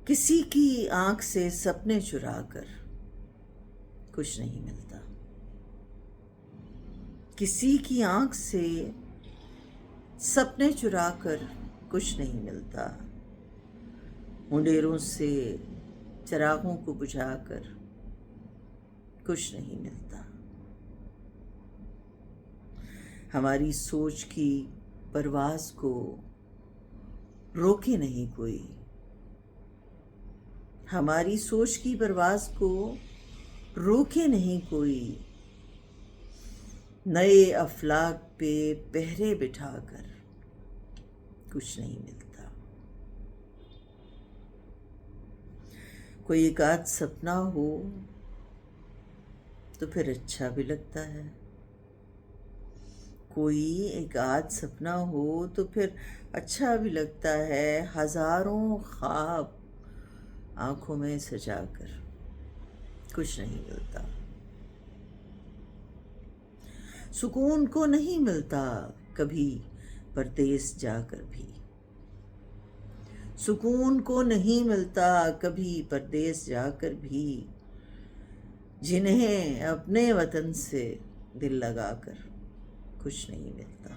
کسی کی آنکھ سے سپنے چرا کر کچھ نہیں ملتا، کسی کی آنکھ سے سپنے چرا کر کچھ نہیں ملتا، منڈیروں سے چراغوں کو بجھا کر کچھ نہیں ملتا، ہماری سوچ کی پرواز کو روکے نہیں کوئی، ہماری سوچ کی پرواز کو روکے نہیں کوئی، نئے افلاک پہ پہرے بٹھا کر کچھ نہیں ملتا، کوئی ایک آدھ سپنا ہو تو پھر اچھا بھی لگتا ہے، کوئی ایک آدھ سپنا ہو تو پھر اچھا بھی لگتا ہے، ہزاروں خواب آنکھوں میں سجا کر کچھ نہیں ملتا، سکون کو نہیں ملتا کبھی پردیس جا کر بھی، سکون کو نہیں ملتا کبھی پردیس جا کر بھی، جنہیں اپنے وطن سے دل لگا کر کچھ نہیں ملتا،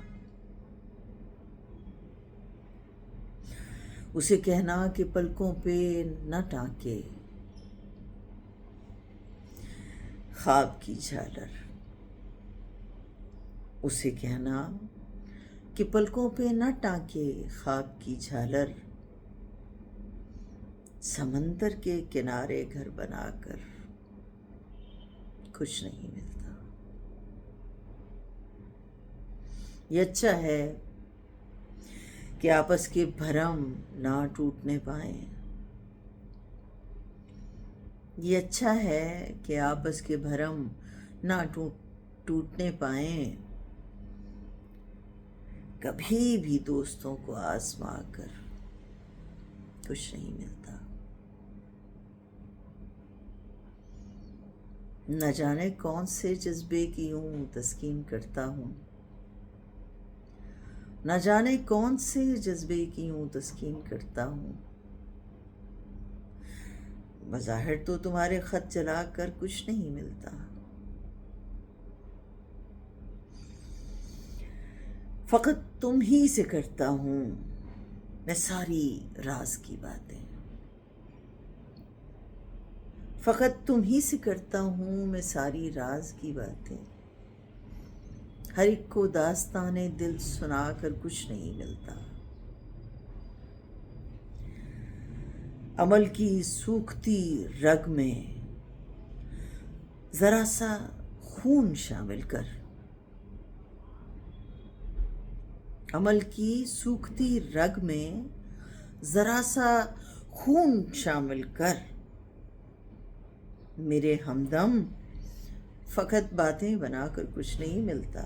اسے کہنا کہ پلکوں پہ نہ ٹانکے خواب کی جھالر، اسے کہنا کہ پلکوں پہ نہ ٹانکے خواب کی جھالر، سمندر کے کنارے گھر بنا کر کچھ نہیں ملتا، یہ اچھا ہے کہ آپس کے بھرم نہ ٹوٹنے پائیں، یہ اچھا ہے کہ آپس کے بھرم نہ ٹوٹنے پائیں، کبھی بھی دوستوں کو آزما کر کچھ نہیں ملتا، نہ جانے کون سے جذبے کی یوں تسکین کرتا ہوں، نہ جانے کون سے جذبے کی یوں تسکین کرتا ہوں، بظاہر تو تمہارے خط جلا کر کچھ نہیں ملتا، فقط تم ہی سے کرتا ہوں میں ساری راز کی باتیں، فقط تم ہی سے کرتا ہوں میں ساری راز کی باتیں، ہر ایک کو داستان دل سنا کر کچھ نہیں ملتا، عمل کی سوکھتی رگ میں ذرا سا خون شامل کر، عمل کی سوکھتی رگ میں ذرا سا خون شامل کر، میرے ہمدم فقط باتیں بنا کر کچھ نہیں ملتا،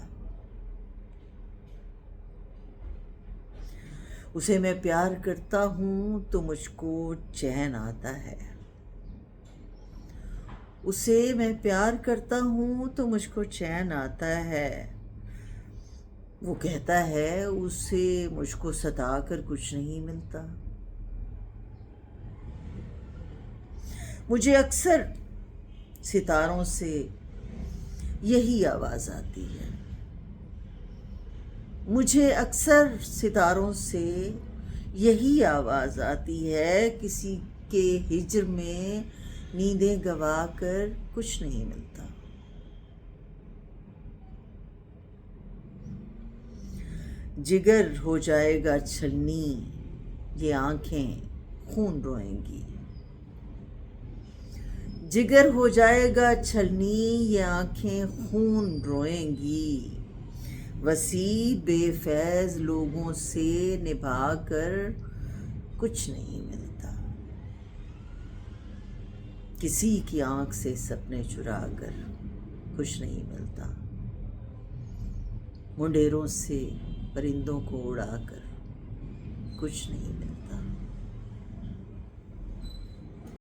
اسے میں پیار کرتا ہوں تو مجھ کو چین آتا ہے، اسے میں پیار کرتا ہوں تو مجھ کو چین آتا ہے، وہ کہتا ہے اسے مجھ کو ستا کر کچھ نہیں ملتا، مجھے اکثر ستاروں سے یہی آواز آتی ہے، مجھے اکثر ستاروں سے یہی آواز آتی ہے، کسی کے ہجر میں نیندیں گوا کر کچھ نہیں ملتا، جگر ہو جائے گا چھلنی یہ آنکھیں خون روئیں گی، جگر ہو جائے گا چھلنی یہ آنکھیں خون روئیں گی، وسیع بے فیض لوگوں سے نبھا کر کچھ نہیں ملتا، کسی کی آنکھ سے سپنے چرا کر کچھ نہیں ملتا، منڈیروں سے پرندوں کو اڑا کر کچھ نہیں ملتا۔